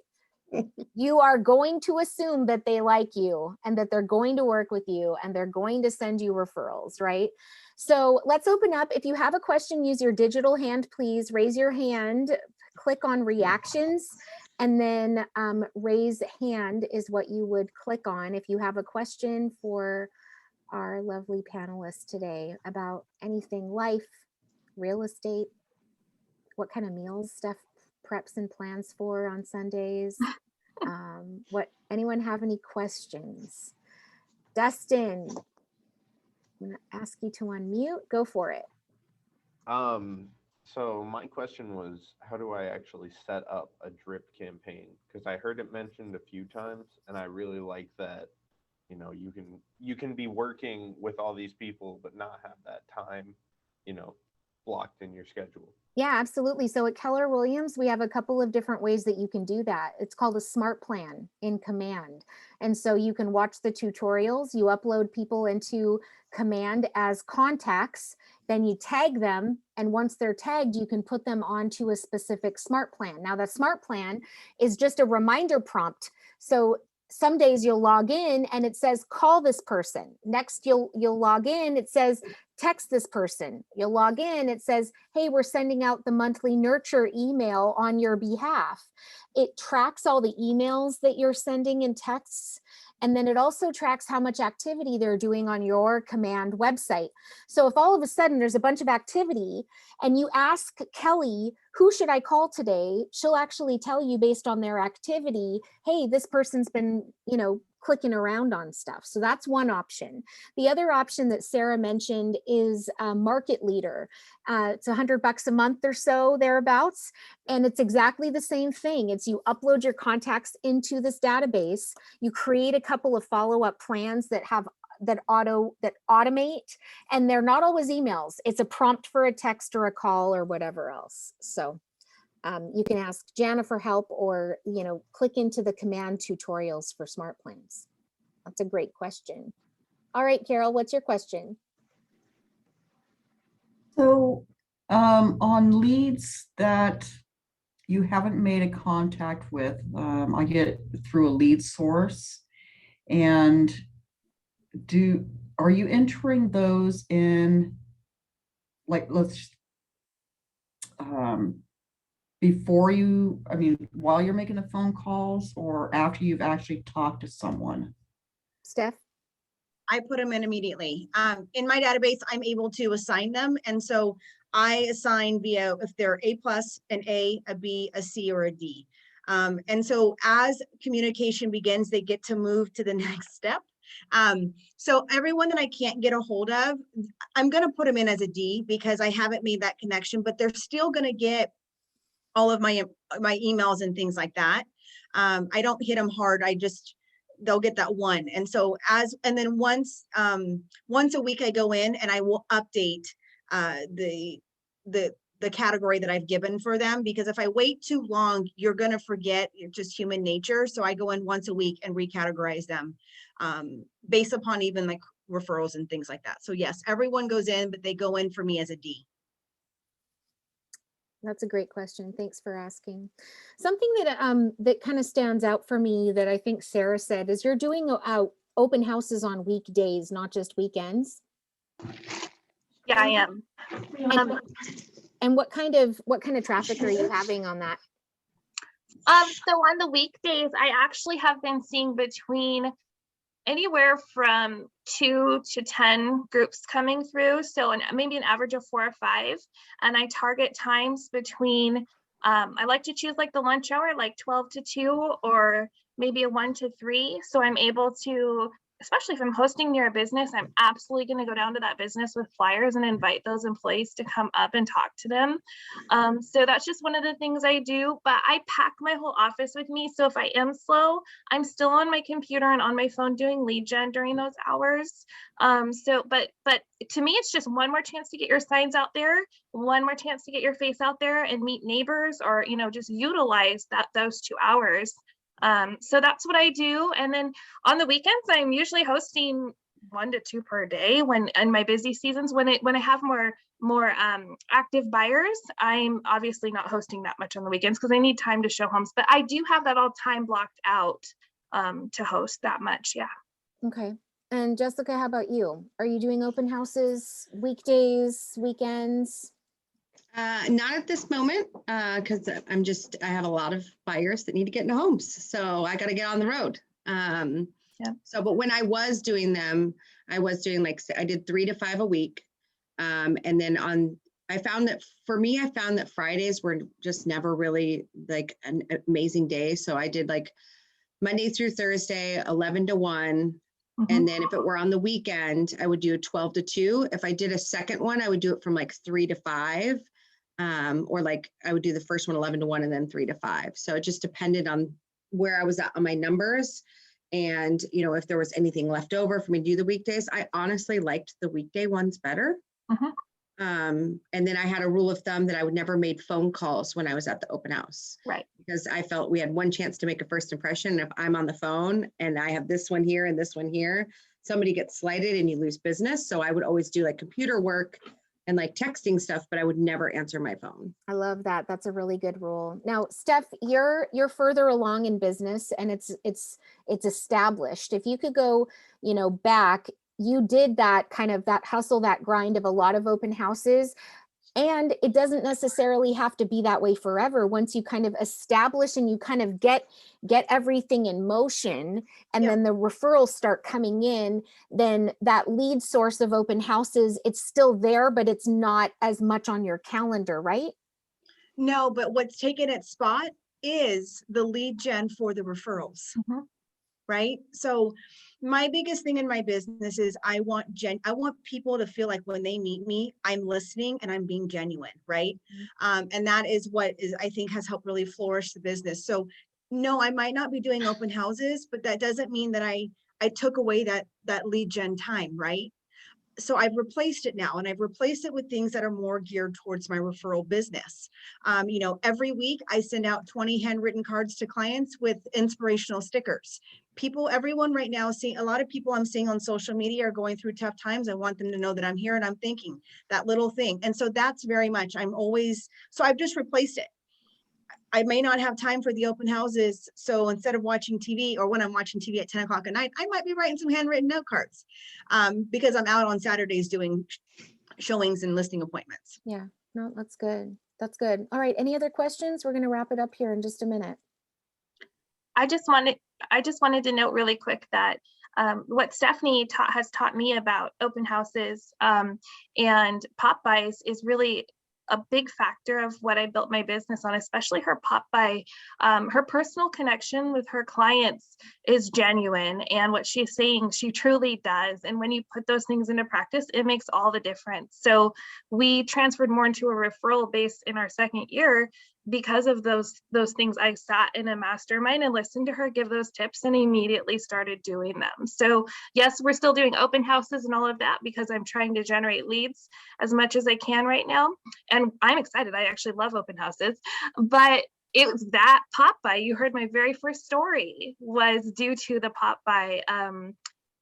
You are going to assume that they like you and that they're going to work with you and they're going to send you referrals, right? So let's open up. If you have a question, use your digital hand, please raise your hand, click on reactions, and then raise hand is what you would click on if you have a question for our lovely panelists today about anything life, real estate, what kind of meals Steph preps and plans for on Sundays. What, anyone have any questions? Dustin, I'm gonna ask you to unmute, go for it.
So my question was, how do I actually set up a drip campaign? Because I heard it mentioned a few times, and I really like that, you know, you can be working with all these people, but not have that time, you know, blocked in your schedule.
Yeah, absolutely. So at Keller Williams, we have a couple of different ways that you can do that. It's called a smart plan in Command. And so you can watch the tutorials, you upload people into Command as contacts, then you tag them. And once they're tagged, you can put them onto a specific smart plan. Now the smart plan is just a reminder prompt. So some days you'll log in and it says, call this person. Next, you'll log in, it says, text this person. You'll log in, it says, hey, we're sending out the monthly nurture email on your behalf. It tracks all the emails that you're sending and texts. And then it also tracks how much activity they're doing on your Command website. So if all of a sudden there's a bunch of activity and you ask Kelly, who should I call today? She'll actually tell you based on their activity, hey, this person's been, you know, clicking around on stuff. So that's one option. The other option that Sarah mentioned is Market Leader. It's $100 a month or so, thereabouts. And it's exactly the same thing. It's you upload your contacts into this database, you create a couple of follow-up plans that have that automate, and they're not always emails. It's a prompt for a text or a call or whatever else. So you can ask Jana for help, or, you know, click into the Command tutorials for smart plans. That's a great question. All right, Carol, what's your question?
So on leads that you haven't made a contact with, I get it through a lead source. And are you entering those in, like, before you, I mean, while you're making the phone calls or after you've actually talked to someone?
Steph?
I put them in immediately. In my database, I'm able to assign them. And so I assign via, if they're A+, an A, a B, a C, or a D. And so as communication begins, they get to move to the next step. So everyone that I can't get a hold of, I'm going to put them in as a D because I haven't made that connection, but they're still going to get all of my emails and things like that. I don't hit them hard. They'll get that one. And so and then once a week I go in and I will update the category that I've given for them, because if I wait too long, you're going to forget. It's just human nature. So I go in once a week and recategorize them based upon even like referrals and things like that. So yes, everyone goes in, but they go in for me as a D.
That's a great question. Thanks for asking. Something that that kind of stands out for me that I think Sarah said is you're doing open houses on weekdays, not just weekends.
Yeah, I am.
And what kind of traffic are you having on that?
So on the weekdays, I actually have been seeing between anywhere from 2 to 10 groups coming through. So maybe an average of 4 or 5. And I target times between, I like to choose like the lunch hour, like 12 to 2, or maybe a 1 to 3. So I'm able to, especially if I'm hosting near a business, I'm absolutely going to go down to that business with flyers and invite those employees to come up and talk to them. So that's just one of the things I do, but I pack my whole office with me. So if I am slow, I'm still on my computer and on my phone doing lead gen during those hours. But to me, it's just one more chance to get your signs out there, one more chance to get your face out there and meet neighbors, or, you know, just utilize those 2 hours. So that's what I do. And then on the weekends, I'm usually hosting 1 to 2 per day in my busy seasons. When I have more active buyers, I'm obviously not hosting that much on the weekends because I need time to show homes, but I do have that all time blocked out to host that much. Yeah.
Okay. And Jessica, how about you? Are you doing open houses weekdays, weekends?
Not at this moment, because I have a lot of buyers that need to get into homes, so I got to get on the road.
Yeah.
So, but when I was doing them, I was doing I did 3 to 5 a week, and then I found that Fridays were just never really like an amazing day. So I did like Monday through Thursday, 11 to 1. And then if it were on the weekend, I would do 12 to 2. If I did a second one, I would do it from like 3 to 5. Or like I would do the first one 11 to 1 and then 3 to 5. So it just depended on where I was at on my numbers. And, if there was anything left over for me to do the weekdays, I honestly liked the weekday ones better. And then I had a rule of thumb that I would never make phone calls when I was at the open house.
Right.
Because I felt we had one chance to make a first impression. And if I'm on the phone and I have this one here and this one here, somebody gets slighted and you lose business. So I would always do like computer work and like texting stuff, but I would never answer my phone.
I love that. That's a really good rule. Now, Steph, you're further along in business and it's established. If you could go, back, you did that kind of that hustle, that grind of a lot of open houses. And it doesn't necessarily have to be that way forever. Once you kind of establish and you kind of get everything in motion, and then the referrals start coming in, then that lead source of open houses, it's still there, but it's not as much on your calendar, right?
No, but what's taken its spot is the lead gen for the referrals. Right? So my biggest thing in my business is I want people to feel like when they meet me, I'm listening and I'm being genuine, right? And that is what I think has helped really flourish the business. So no, I might not be doing open houses, but that doesn't mean that I took away that lead gen time, right? So I've replaced it now, and I've replaced it with things that are more geared towards my referral business. Every week I send out 20 handwritten cards to clients with inspirational stickers. Everyone right now, a lot of people I'm seeing on social media are going through tough times. I want them to know that I'm here and I'm thinking that little thing. And so that's very much, so I've just replaced it. I may not have time for the open houses. So instead of watching TV, or when I'm watching TV at 10 o'clock at night, I might be writing some handwritten note cards because I'm out on Saturdays doing showings and listing appointments.
Yeah, no, that's good. That's good. All right. Any other questions? We're going to wrap it up here in just a minute.
I just wanted to note really quick that what Stephanie has taught me about open houses and pop buys is really a big factor of what I built my business on, especially her pop buy. Her personal connection with her clients is genuine, and what she's saying, she truly does. And when you put those things into practice, it makes all the difference. So we transferred more into a referral base in our second year because of those things. I sat in a mastermind and listened to her give those tips and immediately started doing them. So yes, we're still doing open houses and all of that because I'm trying to generate leads as much as I can right now. And I'm excited. I actually love open houses, but it was that pop by. You heard my very first story was due to the pop by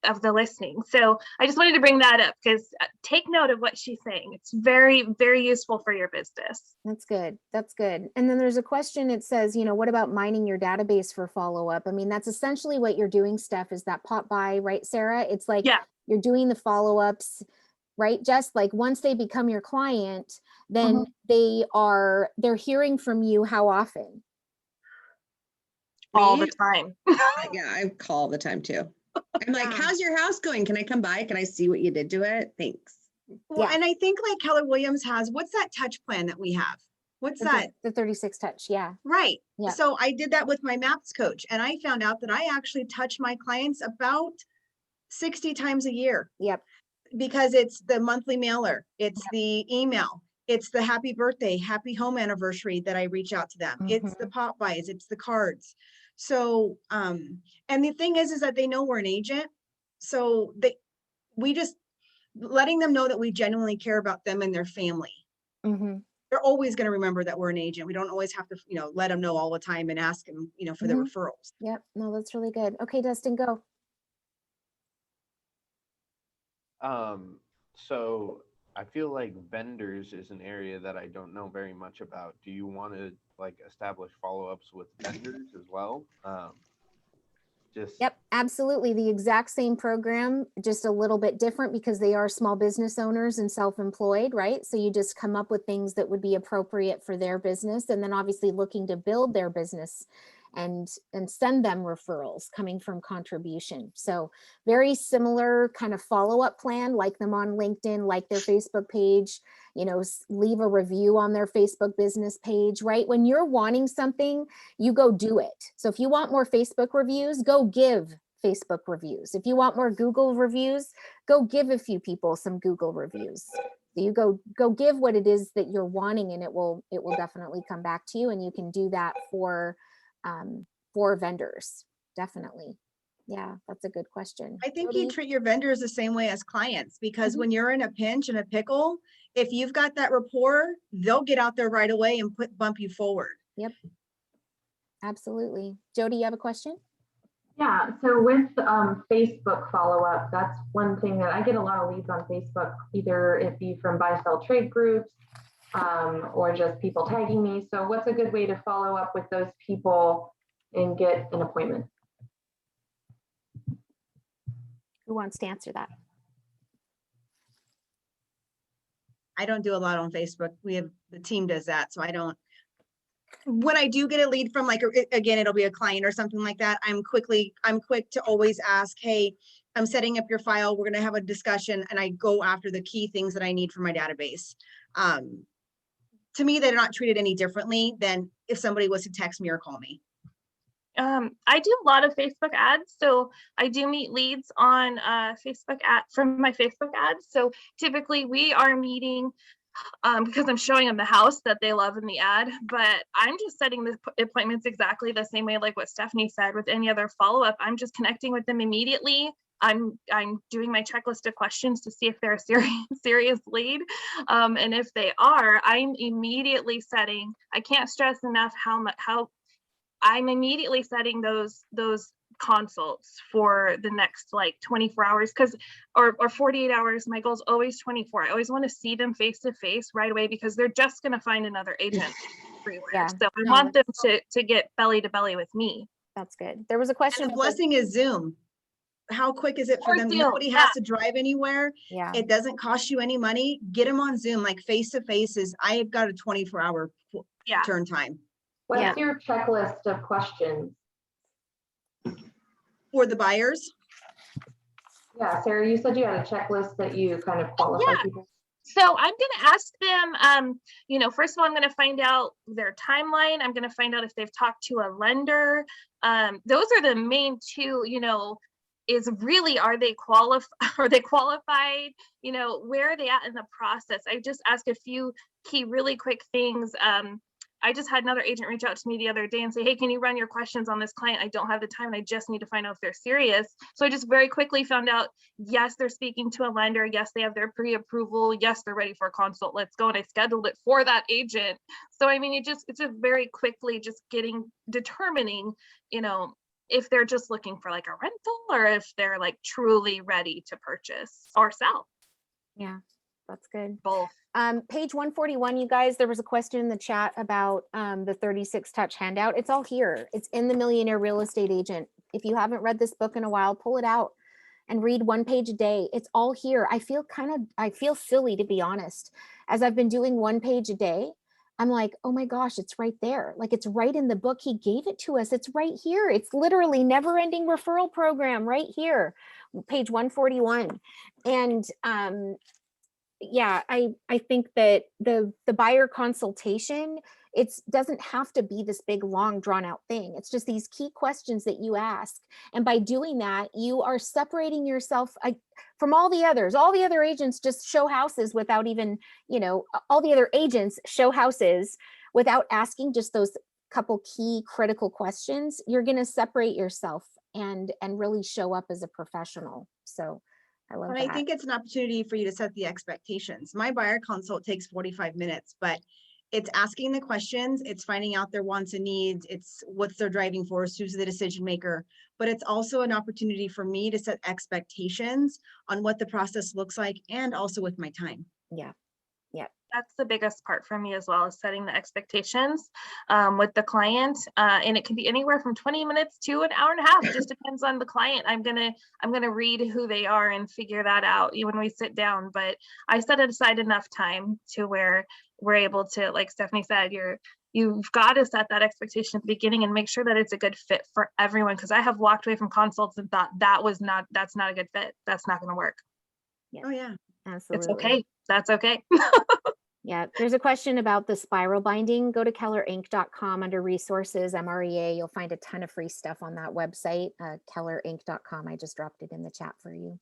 of the listening. So I just wanted to bring that up because take note of what she's saying. It's very, very useful for your business.
That's good. That's good. And then there's a question. It says, what about mining your database for follow-up? I mean, that's essentially what you're doing, Steph, is that pop by, right, Sarah? It's like you're doing the follow-ups, right? Just like once they become your client, then they're hearing from you how often?
All the time.
Yeah, I call all the time too. I'm like, how's your house going? Can I come by? Can I see what you did to it? Thanks.
Well, and I think like Keller Williams has, what's that touch plan that we have? What's that?
The 36 touch. Yeah.
Right.
Yeah.
So I did that with my MAPS coach, and I found out that I actually touch my clients about 60 times a year.
Yep.
Because it's the monthly mailer, it's the email, it's the happy birthday, happy home anniversary that I reach out to them. It's the pop buys, it's the cards. So, and the thing is that they know we're an agent. So we just letting them know that we genuinely care about them and their family. They're always going to remember that we're an agent. We don't always have to, let them know all the time and ask them, for the referrals.
Yep. No, that's really good. Okay, Dustin, go.
So I feel like vendors is an area that I don't know very much about. Do you want to like establish follow-ups with vendors as well? Just
Yep, absolutely. The exact same program, just a little bit different because they are small business owners and self-employed, right? So you just come up with things that would be appropriate for their business, and then obviously looking to build their business and send them referrals coming from contribution. So very similar kind of follow-up plan, like them on LinkedIn, like their Facebook page, you know, leave a review on their Facebook business page, right? When you're wanting something, you go do it. So if you want more Facebook reviews, go give Facebook reviews. If you want more Google reviews, go give a few people some Google reviews. So you go give what it is that you're wanting, and it will definitely come back to you. And you can do that for vendors. Definitely. Yeah, that's a good question.
I think you
Jody?
treat your vendors the same way as clients, because
Mhm.
when you're in a pinch and a pickle, if you've got that rapport, they'll get out there right away and bump you forward.
Yep. Absolutely. Jody, you have a question?
Yeah, so with Facebook follow-up, that's one thing that I get a lot of leads on Facebook, either it be from buy-sell trade groups or just people tagging me. So what's a good way to follow up with those people and get an appointment?
Who wants to answer that?
I don't do a lot on Facebook. The team does that, so I don't. When I do get a lead from, like, again, it'll be a client or something like that, I'm quick to always ask, hey, I'm setting up your file, we're gonna have a discussion, and I go after the key things that I need for my database. To me, they're not treated any differently than if somebody was to text me or call me.
I do a lot of Facebook ads. So I do meet leads on from my Facebook ads. So typically we are meeting because I'm showing them the house that they love in the ad, but I'm just setting the appointments exactly the same way, like what Stephanie said with any other follow-up. I'm just connecting with them immediately. I'm doing my checklist of questions to see if they're a serious lead. And if they are, I'm immediately setting, I can't stress enough how I'm immediately setting those consults for the next like 24 hours or 48 hours. My goal is always 24. I always want to see them face to face right away, because they're just going to find another agent everywhere.
Yeah.
So I
No,
want them to get belly to belly with me.
That's good. There was a question.
And the
about the-
blessing is Zoom. How quick is it for
Or
them?
Zoom,
Nobody has to drive anywhere.
Yeah.
It doesn't cost you any money. Get them on Zoom, like face to face I've got a 24-hour
Yeah.
turn time.
What's your checklist of questions?
For the buyers,
Yeah, Sarah, you said you had a checklist that you kind of qualify
Yeah.
people.
So I'm going to ask them, first of all, I'm going to find out their timeline. I'm going to find out if they've talked to a lender. Those are the main two, is really, are they qualified? Where are they at in the process? I just ask a few key, really quick things. I just had another agent reach out to me the other day and say, hey, can you run your questions on this client? I don't have the time and I just need to find out if they're serious. So I just very quickly found out, yes, they're speaking to a lender. Yes, they have their pre-approval. Yes, they're ready for a consult. Let's go. And I scheduled it for that agent. So, I mean, it's just very quickly just determining, if they're just looking for like a rental or if they're like truly ready to purchase or sell.
Yeah, that's good.
Both.
Page 141, you guys, there was a question in the chat about the 36 touch handout. It's all here. It's in the Millionaire Real Estate Agent. If you haven't read this book in a while, pull it out and read one page a day. It's all here. I feel silly, to be honest. As I've been doing one page a day, I'm like, oh my gosh, it's right there. Like, it's right in the book. He gave it to us. It's right here. It's literally never ending referral program right here, page 141. And yeah, I think that the buyer consultation, it doesn't have to be this big, long, drawn out thing. It's just these key questions that you ask. And by doing that, you are separating yourself from all the others. All the other agents just show houses without even, all the other agents show houses without asking just those couple key critical questions. You're going to separate yourself and really show up as a professional. So I love
and
that.
I think it's an opportunity for you to set the expectations. My buyer consult takes 45 minutes, but it's asking the questions, it's finding out their wants and needs, it's what's their driving force, who's the decision maker, but it's also an opportunity for me to set expectations on what the process looks like and also with my time.
Yeah.
That's the biggest part for me as well, is setting the expectations with the client. And it can be anywhere from 20 minutes to an hour and a half. It just depends on the client. I'm gonna read who they are and figure that out when we sit down. But I set aside enough time to where we're able to, like Stephanie said, you've got to set that expectation at the beginning and make sure that it's a good fit for everyone. Because I have walked away from consults and thought that's not a good fit. That's not going to work.
Oh, yeah.
Absolutely.
It's okay. That's okay.
Yeah, there's a question about the spiral binding. Go to kellerinc.com under resources, MREA. You'll find a ton of free stuff on that website, kellerinc.com. I just dropped it in the chat for you.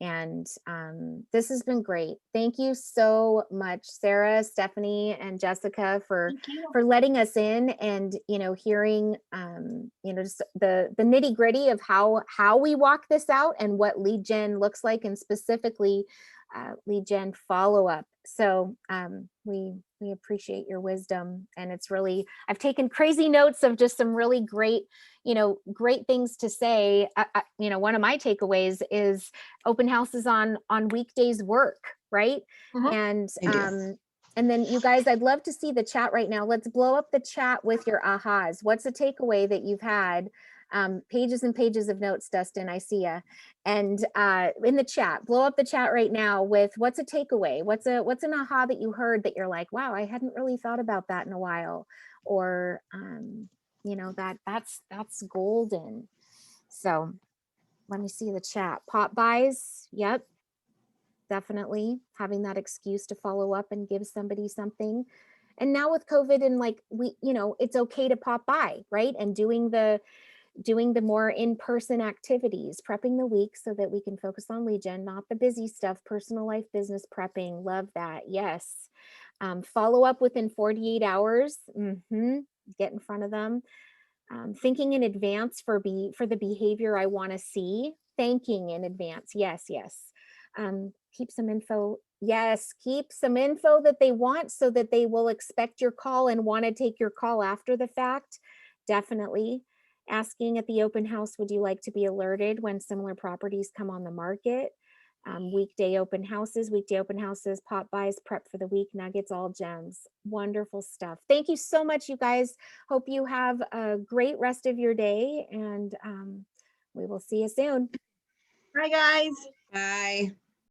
And this has been great. Thank you so much, Sarah, Stephanie, and Jessica for letting us in and, hearing, just the nitty gritty of how we walk this out and what lead gen looks like, and specifically lead gen follow-up. So we appreciate your wisdom, and it's really, I've taken crazy notes of just some really great, great things to say. One of my takeaways is open houses on weekdays work, right? And then you guys, I'd love to see the chat right now. Let's blow up the chat with your ahas. What's a takeaway that you've had? Pages and pages of notes, Dustin, I see ya. And in the chat, blow up the chat right now with what's a takeaway? What's an aha that you heard that you're like, wow, I hadn't really thought about that in a while. Or, that's golden. So let me see the chat. Pop buys. Yep. Definitely having that excuse to follow up and give somebody something. And now with COVID and it's okay to pop by, right? And doing the more in-person activities, prepping the week so that we can focus on lead gen, not the busy stuff, personal life, business prepping. Love that. Yes. Follow up within 48 hours. Get in front of them. Thinking in advance for the behavior I want to see. Thanking in advance. Yes. Keep some info. Yes. Keep some info that they want so that they will expect your call and want to take your call after the fact. Definitely. Asking at the open house, would you like to be alerted when similar properties come on the market? Weekday open houses, pop buys, prep for the week, nuggets, all gems. Wonderful stuff. Thank you so much, you guys. Hope you have a great rest of your day, and we will see you soon.
Bye, guys.
Bye.